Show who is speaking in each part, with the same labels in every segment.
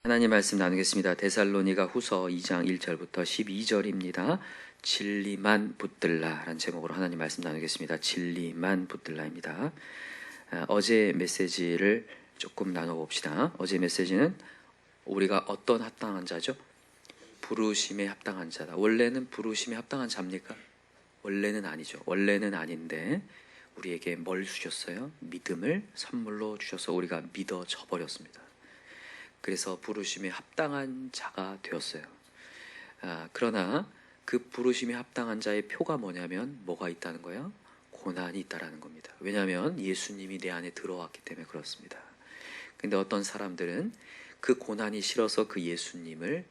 Speaker 1: 하나님 말씀 나누겠습니다. 데살로니가 후서 2장 1절부터 12절입니다. 진리만 붙들라라는 제목으로 하나님 말씀 나누겠습니다. 진리만 붙들라입니다. 어제 메시지를 조금 나눠봅시다. 어제 메시지는 우리가 어떤 합당한 자죠? 부르심에 합당한 자다. 원래는 부르심에 합당한 자입니까? 원래는 아니죠. 원래는 아닌데 우리에게 뭘 주셨어요? 믿음을 선물로 주셔서 우리가 믿어져 버렸습니다. 그래서 부르심에 합당한 자가 되었어요. 그러나 그 부르심에 합당한 자의 표가 뭐냐면 뭐가 있다는 거예요? 고난이 있다라는 겁니다. 왜냐하면 예수님이 내 안에 들어왔기 때문에 그렇습니다. 근데 어떤 사람들은 그 고난이 싫어서 그 예수님을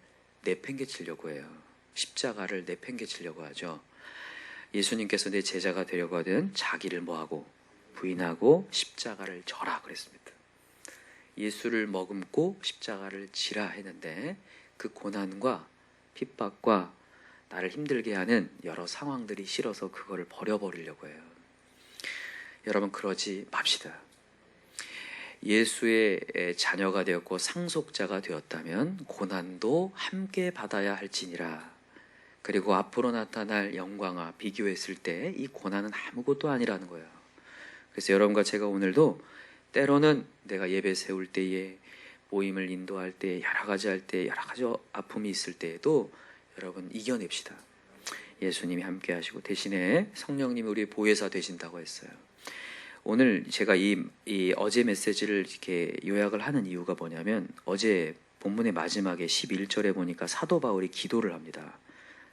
Speaker 1: 내팽개치려고 해요. 십자가를 내팽개치려고 하죠. 예수님께서 내 제자가 되려고 하든 자기를 뭐하고 부인하고 십자가를 져라 그랬습니다. 예수를 머금고 십자가를 지라 했는데 그 고난과 핍박과 나를 힘들게 하는 여러 상황들이 싫어서 그거를 버려버리려고 해요. 여러분 그러지 맙시다. 예수의 자녀가 되었고 상속자가 되었다면 고난도 함께 받아야 할지니라. 그리고 앞으로 나타날 영광과 비교했을 때 이 고난은 아무것도 아니라는 거예요. 그래서 여러분과 제가 오늘도 때로는 내가 예배 세울 때에 모임을 인도할 때 여러 가지 할 때 여러 가지 아픔이 있을 때에도 여러분 이겨냅시다. 예수님이 함께 하시고 대신에 성령님이 우리의 보혜사 되신다고 했어요. 오늘 제가 이 어제 메시지를 이렇게 요약을 하는 이유가 뭐냐면 어제 본문의 마지막에 11절에 보니까 사도 바울이 기도를 합니다.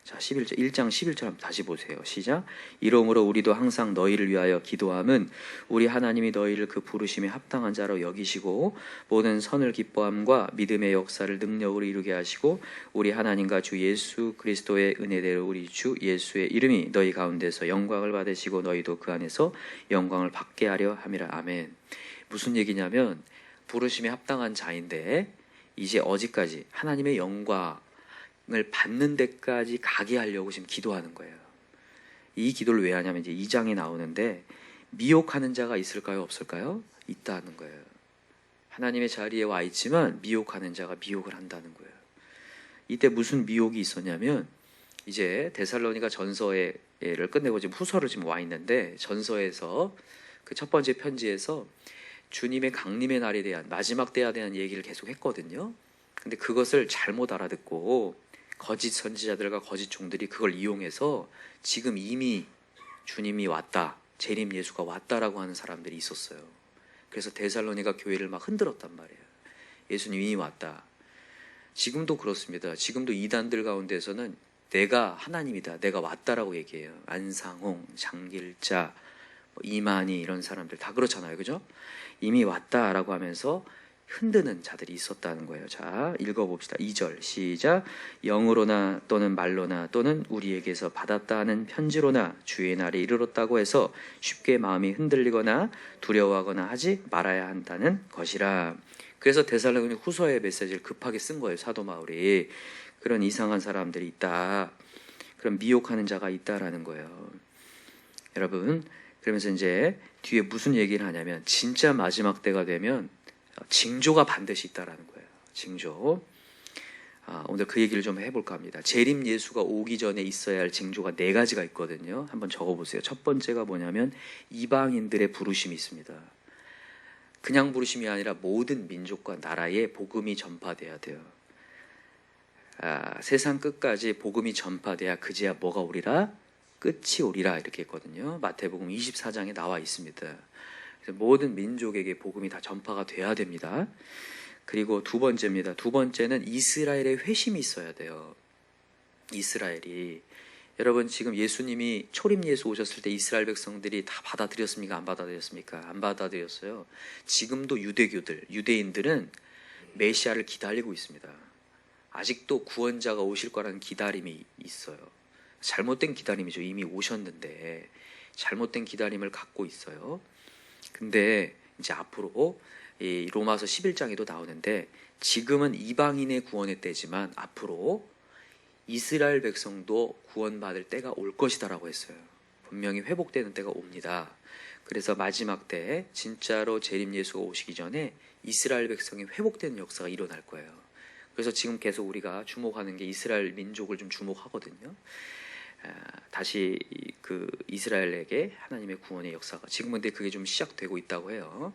Speaker 1: 자, 1장 11절 한번 다시 보세요. 시작. 이러므로 우리도 항상 너희를 위하여 기도함은 우리 하나님이 너희를 그 부르심에 합당한 자로 여기시고 모든 선을 기뻐함과 믿음의 역사를 능력으로 이루게 하시고 우리 하나님과 주 예수 그리스도의 은혜대로 우리 주 예수의 이름이 너희 가운데서 영광을 받으시고 너희도 그 안에서 영광을 받게 하려 함이라. 아멘. 무슨 얘기냐면 부르심에 합당한 자인데 이제 어디까지 하나님의 영광 을 받는 데까지 가게 하려고 지금 기도하는 거예요. 이 기도를 왜 하냐면 이제 2장에 나오는데 미혹하는 자가 있을까요? 없을까요? 있다는 거예요. 하나님의 자리에 와 있지만 미혹하는 자가 미혹을 한다는 거예요. 이때 무슨 미혹이 있었냐면 이제 데살로니가 전서를 끝내고 지금 후서를 지금 와 있는데 전서에서 그 첫 번째 편지에서 주님의 강림의 날에 대한 마지막 때에 대한 얘기를 계속 했거든요. 근데 그것을 잘못 알아듣고 거짓 선지자들과 거짓 종들이 그걸 이용해서 지금 이미 주님이 왔다, 재림 예수가 왔다라고 하는 사람들이 있었어요. 그래서 데살로니가 교회를 막 흔들었단 말이에요. 예수님이 이미 왔다. 지금도 그렇습니다. 지금도 이단들 가운데서는 내가 하나님이다, 내가 왔다라고 얘기해요. 안상홍, 장길자, 이만희 이런 사람들 다 그렇잖아요. 그죠? 이미 왔다라고 하면서 흔드는 자들이 있었다는 거예요. 자, 읽어봅시다. 2절 시작. 영으로나 또는 말로나 또는 우리에게서 받았다 하는 편지로나 주의 날이 이르렀다고 해서 쉽게 마음이 흔들리거나 두려워하거나 하지 말아야 한다는 것이라. 그래서 데살로니 후서의 메시지를 급하게 쓴 거예요. 사도 바울이. 그런 이상한 사람들이 있다, 그런 미혹하는 자가 있다라는 거예요. 여러분, 그러면서 이제 뒤에 무슨 얘기를 하냐면 진짜 마지막 때가 되면 징조가 반드시 있다라는 거예요. 징조. 오늘 그 얘기를 좀 해볼까 합니다. 재림 예수가 오기 전에 있어야 할 징조가 4가지가 있거든요. 한번 적어보세요. 첫 번째가 뭐냐면 이방인들의 부르심이 있습니다. 그냥 부르심이 아니라 모든 민족과 나라에 복음이 전파돼야 돼요. 세상 끝까지 복음이 전파돼야 그제야 뭐가 오리라? 끝이 오리라 이렇게 했거든요. 마태복음 24장에 나와 있습니다. 모든 민족에게 복음이 다 전파가 돼야 됩니다. 그리고 두 번째입니다. 두 번째는 이스라엘의 회심이 있어야 돼요. 이스라엘이. 여러분 지금 예수님이 초림 예수 오셨을 때 이스라엘 백성들이 다 받아들였습니까? 안 받아들였습니까? 안 받아들였어요. 지금도 유대인들은 메시아를 기다리고 있습니다. 아직도 구원자가 오실 거라는 기다림이 있어요. 잘못된 기다림이죠. 이미 오셨는데 잘못된 기다림을 갖고 있어요. 근데 이제 앞으로 이 로마서 11장에도 나오는데 지금은 이방인의 구원의 때지만 앞으로 이스라엘 백성도 구원받을 때가 올 것이다라고 했어요. 분명히 회복되는 때가 옵니다. 그래서 마지막 때 진짜로 재림 예수가 오시기 전에 이스라엘 백성이 회복되는 역사가 일어날 거예요. 그래서 지금 계속 우리가 주목하는 게 이스라엘 민족을 좀 주목하거든요. 다시 그 이스라엘에게 하나님의 구원의 역사가 지금 근데 그게 좀 시작되고 있다고 해요.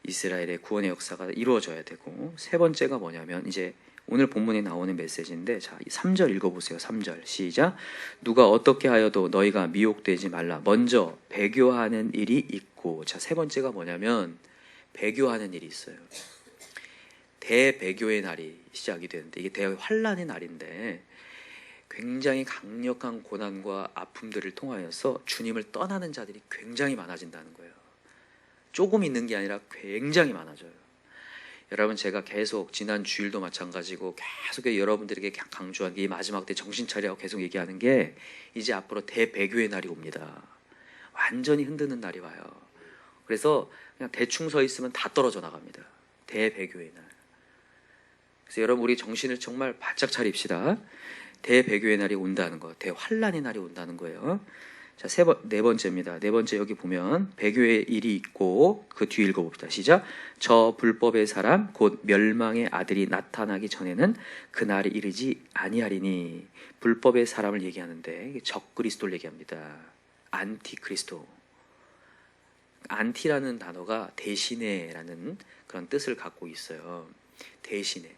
Speaker 1: 이스라엘의 구원의 역사가 이루어져야 되고, 세 번째가 뭐냐면 이제 오늘 본문에 나오는 메시지인데, 자, 3절 읽어보세요. 3절 시작. 누가 어떻게 하여도 너희가 미혹되지 말라. 먼저 배교하는 일이 있고, 자, 세 번째가 뭐냐면 배교하는 일이 있어요. 대배교의 날이 시작이 되는데, 이게 대환란의 날인데 굉장히 강력한 고난과 아픔들을 통하여서 주님을 떠나는 자들이 굉장히 많아진다는 거예요. 조금 있는 게 아니라 굉장히 많아져요. 여러분, 제가 계속 지난 주일도 마찬가지고 계속 여러분들에게 강조한 게 이 마지막 때 정신 차리라고 계속 얘기하는 게, 이제 앞으로 대배교의 날이 옵니다. 완전히 흔드는 날이 와요. 그래서 그냥 대충 서 있으면 다 떨어져 나갑니다. 대배교의 날. 그래서 여러분, 우리 정신을 정말 바짝 차립시다. 대배교의 날이 온다는 거, 대환란의 날이 온다는 거예요. 자, 네 번째입니다. 네 번째 여기 보면 배교의 일이 있고, 그 뒤에 읽어봅시다. 시작. 저 불법의 사람 곧 멸망의 아들이 나타나기 전에는 그날이 이르지 아니하리니. 불법의 사람을 얘기하는데 적그리스도를 얘기합니다. 안티그리스도. 안티라는 단어가 대신에라는 그런 뜻을 갖고 있어요. 대신에.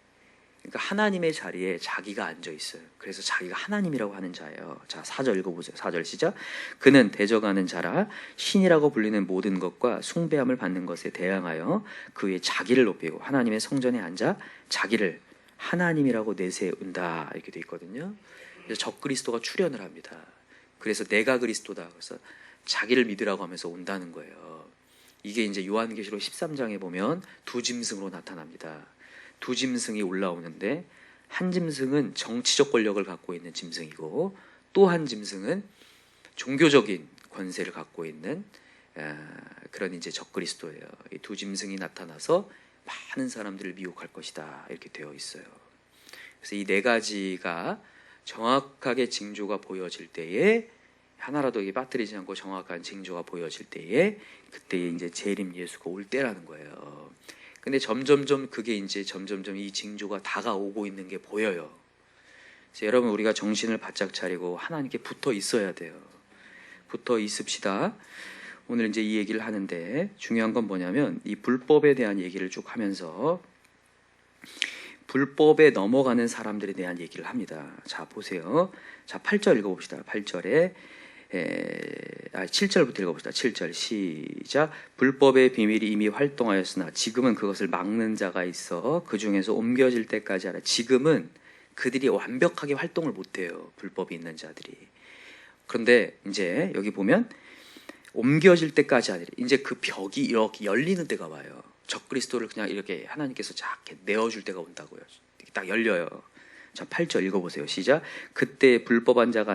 Speaker 1: 그러니까 하나님의 자리에 자기가 앉아 있어요. 그래서 자기가 하나님이라고 하는 자예요. 자, 4절 읽어보세요. 4절 시작. 그는 대적하는 자라 신이라고 불리는 모든 것과 숭배함을 받는 것에 대항하여 그 위에 자기를 높이고 하나님의 성전에 앉아 자기를 하나님이라고 내세운다. 이렇게 돼 있거든요. 그래서 적그리스도가 출현을 합니다. 그래서 내가 그리스도다. 그래서 자기를 믿으라고 하면서 온다는 거예요. 이게 이제 요한계시록 13장에 보면 두 짐승으로 나타납니다. 두 짐승이 올라오는데, 한 짐승은 정치적 권력을 갖고 있는 짐승이고, 또 한 짐승은 종교적인 권세를 갖고 있는 그런 이제 적그리스도예요. 이 두 짐승이 나타나서 많은 사람들을 미혹할 것이다. 이렇게 되어 있어요. 그래서 이 네 가지가 정확하게 징조가 보여질 때에, 하나라도 이게 빠뜨리지 않고 정확한 징조가 보여질 때에, 그때 이제 재림 예수가 올 때라는 거예요. 근데 점점점 그게 이제 점점점 이 징조가 다가오고 있는 게 보여요. 그래서 여러분, 우리가 정신을 바짝 차리고 하나님께 붙어 있어야 돼요. 붙어 있읍시다. 오늘 이제 이 얘기를 하는데, 중요한 건 뭐냐면 이 불법에 대한 얘기를 쭉 하면서 불법에 넘어가는 사람들에 대한 얘기를 합니다. 자, 보세요. 자, 8절 읽어봅시다. 8절에 7절부터 읽어봅시다. 7절 시작. 불법의 비밀이 이미 활동하였으나 지금은 그것을 막는 자가 있어 그 중에서 옮겨질 때까지 하라. 지금은 그들이 완벽하게 활동을 못해요. 불법이 있는 자들이. 그런데 이제 여기 보면 옮겨질 때까지 아니라 이제 그 벽이 이렇게 열리는 때가 와요. 적그리스도를 그냥 이렇게 하나님께서 쫙 내어줄 때가 온다고요. 딱 열려요. 자, 8절 읽어보세요. 시작. 그때 불법한 자가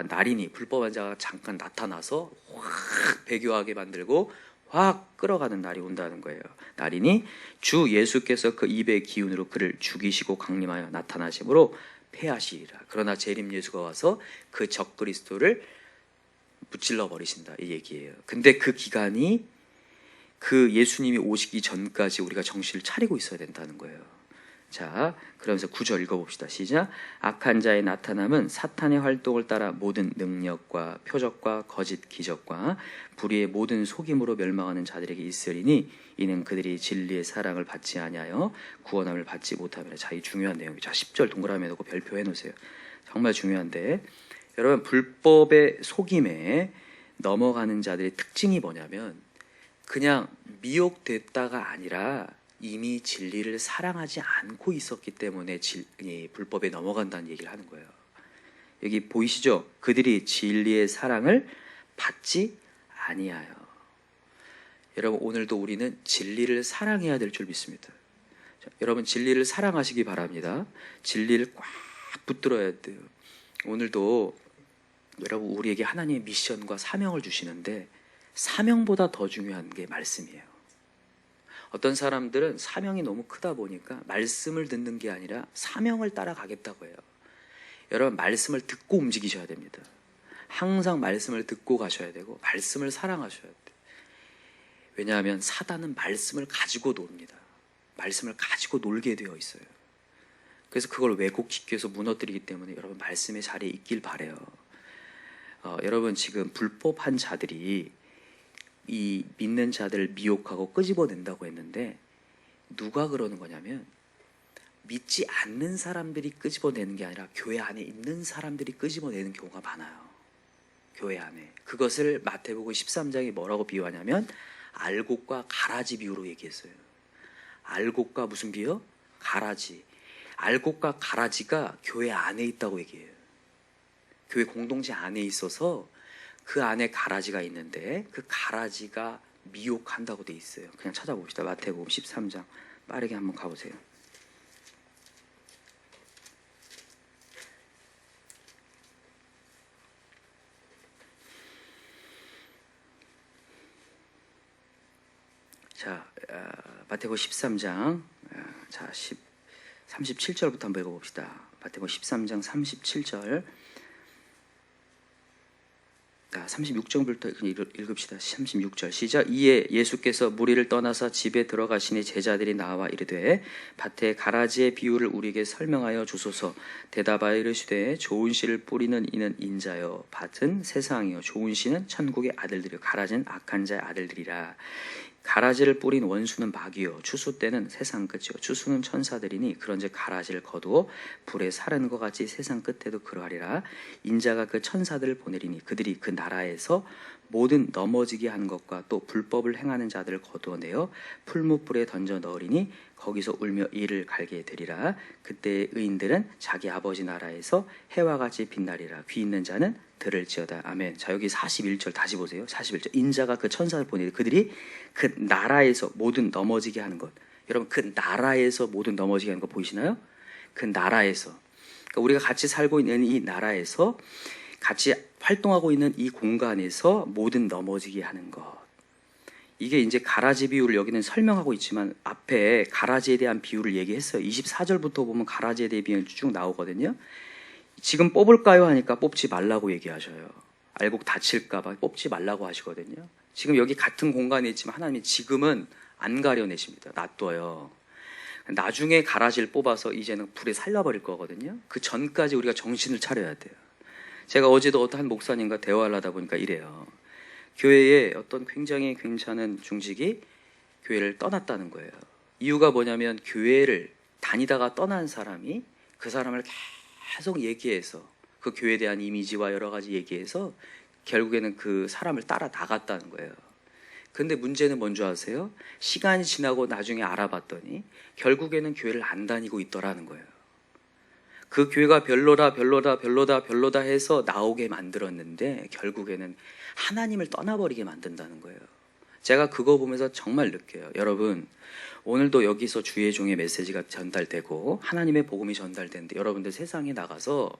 Speaker 1: 나리니, 불법한 자가 잠깐 나타나서 확 배교하게 만들고 확 끌어가는 날이 온다는 거예요. 나리니 주 예수께서 그 입의 기운으로 그를 죽이시고 강림하여 나타나심으로 패하시리라. 그러나 재림 예수가 와서 그 적그리스도를 무찔러 버리신다, 이 얘기예요. 근데 그 기간이 그 예수님이 오시기 전까지 우리가 정신을 차리고 있어야 된다는 거예요. 자, 그러면서 9절 읽어봅시다. 시작. 악한 자의 나타남은 사탄의 활동을 따라 모든 능력과 표적과 거짓 기적과 불의의 모든 속임으로 멸망하는 자들에게 있으리니 이는 그들이 진리의 사랑을 받지 아니하여 구원함을 받지 못함이라. 자, 이 중요한 내용이죠. 자, 10절 동그라미 해놓고 별표해 놓으세요. 정말 중요한데, 여러분, 불법의 속임에 넘어가는 자들의 특징이 뭐냐면 그냥 미혹됐다가 아니라 이미 진리를 사랑하지 않고 있었기 때문에 불법에 넘어간다는 얘기를 하는 거예요. 여기 보이시죠? 그들이 진리의 사랑을 받지 아니하여. 여러분, 오늘도 우리는 진리를 사랑해야 될 줄 믿습니다. 자, 여러분, 진리를 사랑하시기 바랍니다. 진리를 꽉 붙들어야 돼요. 오늘도 여러분, 우리에게 하나님의 미션과 사명을 주시는데 사명보다 더 중요한 게 말씀이에요. 어떤 사람들은 사명이 너무 크다 보니까 말씀을 듣는 게 아니라 사명을 따라가겠다고 해요. 여러분, 말씀을 듣고 움직이셔야 됩니다. 항상 말씀을 듣고 가셔야 되고 말씀을 사랑하셔야 돼요. 왜냐하면 사단은 말씀을 가지고 놉니다. 말씀을 가지고 놀게 되어 있어요. 그래서 그걸 왜곡시키기 위해서 무너뜨리기 때문에 여러분 말씀의 자리에 있길 바래요. 여러분 지금 불법한 자들이 이 믿는 자들을 미혹하고 끄집어낸다고 했는데 누가 그러는 거냐면 믿지 않는 사람들이 끄집어내는 게 아니라 교회 안에 있는 사람들이 끄집어내는 경우가 많아요. 교회 안에. 그것을 마태복음 13장이 뭐라고 비유하냐면 알곡과 가라지 비유로 얘기했어요. 알곡과 무슨 비유? 가라지. 알곡과 가라지가 교회 안에 있다고 얘기해요. 교회 공동체 안에 있어서 그 안에 가라지가 있는데 그 가라지가 미혹한다고 돼 있어요. 그냥 찾아봅시다. 마태복음 13장 빠르게 한번 가보세요. 자, 마태복음 13장 자 37절부터 한번 읽어봅시다. 마태복음 13장 37절 36절부터 읽읍시다. 36절 시작. 이에 예수께서 무리를 떠나서 집에 들어가시니 제자들이 나와 이르되 밭에 가라지의 비유를 우리에게 설명하여 주소서. 대답하여 이르시되 좋은 씨를 뿌리는 이는 인자요 밭은 세상이요 좋은 씨는 천국의 아들들이요 가라지는 악한 자의 아들들이라. 가라지를 뿌린 원수는 마귀요 추수 때는 세상 끝이요 추수는 천사들이니 그런즉 가라지를 거두어 불에 사르는 것 같이 세상 끝에도 그러하리라. 인자가 그 천사들을 보내리니 그들이 그 나라에서 모든 넘어지게 하는 것과 또 불법을 행하는 자들을 거두어내어 풀무불에 던져 넣으리니 거기서 울며 이를 갈게 되리라. 그때 의인들은 자기 아버지 나라에서 해와 같이 빛나리라. 귀 있는 자는 들을지어다. 아멘. 자, 여기 41절 다시 보세요. 41절. 인자가 그 천사를 보내니 그들이 그 나라에서 모든 넘어지게 하는 것. 여러분 그 나라에서 모든 넘어지게 하는 거 보이시나요? 그 나라에서. 그러니까 우리가 같이 살고 있는 이 나라에서 같이 활동하고 있는 이 공간에서 모든 넘어지게 하는 것. 이게 이제 가라지 비유를 여기는 설명하고 있지만 앞에 가라지에 대한 비유를 얘기했어요. 24절부터 보면 가라지에 대한 비유가 쭉 나오거든요. 지금 뽑을까요? 하니까 뽑지 말라고 얘기하셔요. 알곡 다칠까 봐 뽑지 말라고 하시거든요. 지금 여기 같은 공간에 있지만 하나님이 지금은 안 가려내십니다. 놔둬요. 나중에 가라지를 뽑아서 이제는 불에 살려버릴 거거든요. 그 전까지 우리가 정신을 차려야 돼요. 제가 어제도 어떤 한 목사님과 대화를 하다 보니까 이래요. 교회에 어떤 굉장히 괜찮은 중직이 교회를 떠났다는 거예요. 이유가 뭐냐면 교회를 다니다가 떠난 사람이 그 사람을 계속 얘기해서 그 교회에 대한 이미지와 여러 가지 얘기해서 결국에는 그 사람을 따라 나갔다는 거예요. 근데 문제는 뭔지 아세요? 시간이 지나고 나중에 알아봤더니 결국에는 교회를 안 다니고 있더라는 거예요. 그 교회가 별로다 해서 나오게 만들었는데 결국에는 하나님을 떠나버리게 만든다는 거예요. 제가 그거 보면서 정말 느껴요. 여러분 오늘도 여기서 주의 종의 메시지가 전달되고 하나님의 복음이 전달되는데 여러분들 세상에 나가서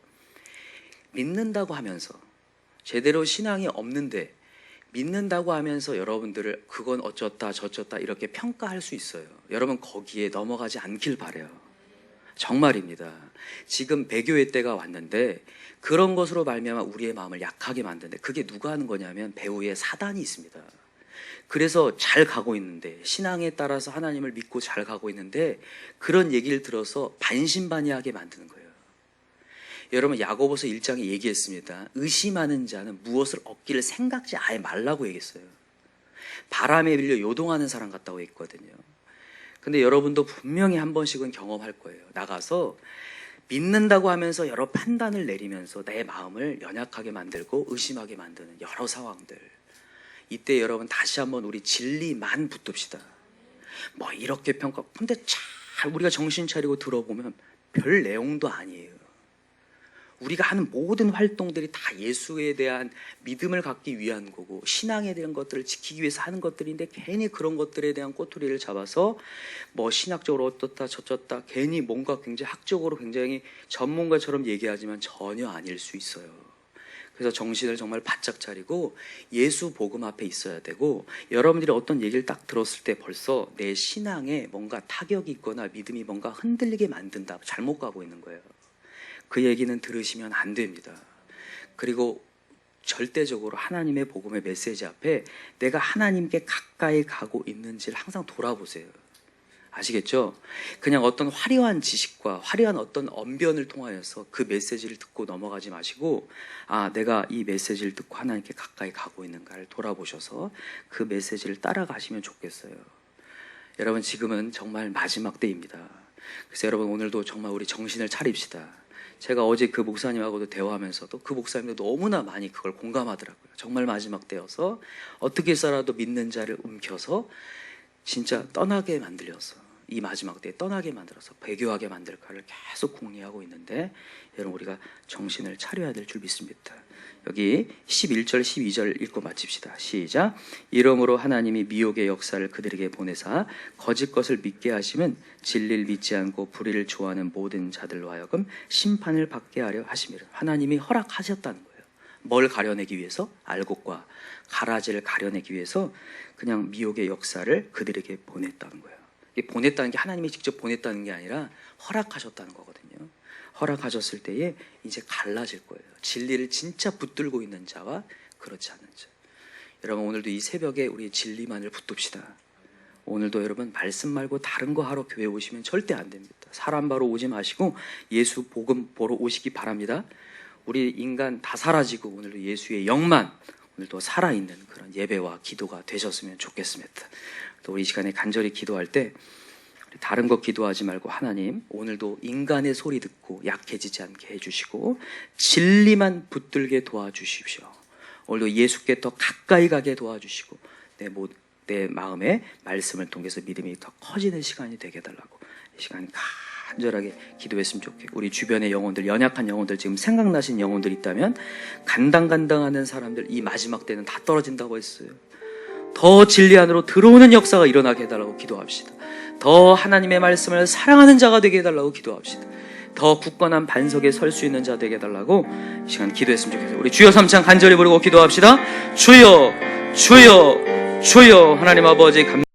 Speaker 1: 믿는다고 하면서 제대로 신앙이 없는데 믿는다고 하면서 여러분들을 그건 어쩌다 저쩌다 이렇게 평가할 수 있어요. 여러분 거기에 넘어가지 않길 바라요. 정말입니다. 지금 배교의 때가 왔는데 그런 것으로 말미암아 우리의 마음을 약하게 만드는데 그게 누가 하는 거냐면 배후에 사단이 있습니다. 그래서 잘 가고 있는데 신앙에 따라서 하나님을 믿고 잘 가고 있는데 그런 얘기를 들어서 반신반의하게 만드는 거예요. 여러분 야고보서 1장에 얘기했습니다. 의심하는 자는 무엇을 얻기를 생각지 아예 말라고 얘기했어요. 바람에 밀려 요동하는 사람 같다고 했거든요. 근데 여러분도 분명히 한 번씩은 경험할 거예요. 나가서 믿는다고 하면서 여러 판단을 내리면서 내 마음을 연약하게 만들고 의심하게 만드는 여러 상황들. 이때 여러분 다시 한번 우리 진리만 붙듭시다. 뭐 이렇게 평가. 근데 잘 우리가 정신 차리고 들어보면 별 내용도 아니에요. 우리가 하는 모든 활동들이 다 예수에 대한 믿음을 갖기 위한 거고 신앙에 대한 것들을 지키기 위해서 하는 것들인데 괜히 그런 것들에 대한 꼬투리를 잡아서 뭐 신학적으로 어떻다 저쩌다 괜히 뭔가 굉장히 학적으로 굉장히 전문가처럼 얘기하지만 전혀 아닐 수 있어요. 그래서 정신을 정말 바짝 차리고 예수 복음 앞에 있어야 되고 여러분들이 어떤 얘기를 딱 들었을 때 벌써 내 신앙에 뭔가 타격이 있거나 믿음이 뭔가 흔들리게 만든다. 잘못 가고 있는 거예요. 그 얘기는 들으시면 안 됩니다. 그리고 절대적으로 하나님의 복음의 메시지 앞에 내가 하나님께 가까이 가고 있는지를 항상 돌아보세요. 아시겠죠? 그냥 어떤 화려한 지식과 화려한 어떤 언변을 통하여서 그 메시지를 듣고 넘어가지 마시고, 아, 내가 이 메시지를 듣고 하나님께 가까이 가고 있는가를 돌아보셔서 그 메시지를 따라가시면 좋겠어요. 여러분, 지금은 정말 마지막 때입니다. 그래서 여러분, 오늘도 정말 우리 정신을 차립시다. 제가 어제 그 목사님하고도 대화하면서도 그 목사님도 너무나 많이 그걸 공감하더라고요. 정말 마지막 때여서 어떻게 해서라도 믿는 자를 움켜서 진짜 떠나게 만들어서, 이 마지막 때에 떠나게 만들어서 배교하게 만들까를 계속 궁리하고 있는데, 여러분, 우리가 정신을 차려야 될 줄 믿습니다. 여기 11절 12절 읽고 마칩시다. 시작. 이러므로 하나님이 미혹의 역사를 그들에게 보내사 거짓 것을 믿게 하시면 진리를 믿지 않고 불의를 좋아하는 모든 자들로 하여금 심판을 받게 하려 하심이라. 하나님이 허락하셨다는 거예요. 뭘 가려내기 위해서? 알곡과 가라지를 가려내기 위해서 그냥 미혹의 역사를 그들에게 보냈다는 거예요. 보냈다는 게 하나님이 직접 보냈다는 게 아니라 허락하셨다는 거거든요. 허락하셨을 때에 이제 갈라질 거예요. 진리를 진짜 붙들고 있는 자와 그렇지 않은 자. 여러분, 오늘도 이 새벽에 우리 진리만을 붙듭시다. 오늘도 여러분, 말씀 말고 다른 거 하러 교회 오시면 절대 안 됩니다. 사람 보러 오지 마시고 예수 복음 보러 오시기 바랍니다. 우리 인간 다 사라지고 오늘도 예수의 영만 오늘도 살아있는 그런 예배와 기도가 되셨으면 좋겠습니다. 또 우리 이 시간에 간절히 기도할 때 다른 거 기도하지 말고, 하나님, 오늘도 인간의 소리 듣고 약해지지 않게 해주시고 진리만 붙들게 도와주십시오. 오늘도 예수께 더 가까이 가게 도와주시고 내 마음에 말씀을 통해서 믿음이 더 커지는 시간이 되게 해달라고 이 시간 간절하게 기도했으면 좋겠고, 우리 주변의 영혼들, 연약한 영혼들, 지금 생각나신 영혼들 있다면 간당간당하는 사람들, 이 마지막 때는 다 떨어진다고 했어요. 더 진리 안으로 들어오는 역사가 일어나게 해달라고 기도합시다. 더 하나님의 말씀을 사랑하는 자가 되게 해달라고 기도합시다. 더 굳건한 반석에 설 수 있는 자 되게 해달라고 이 시간 기도했으면 좋겠어요. 우리 주여 삼창 간절히 부르고 기도합시다. 주여, 주여, 주여. 하나님 아버지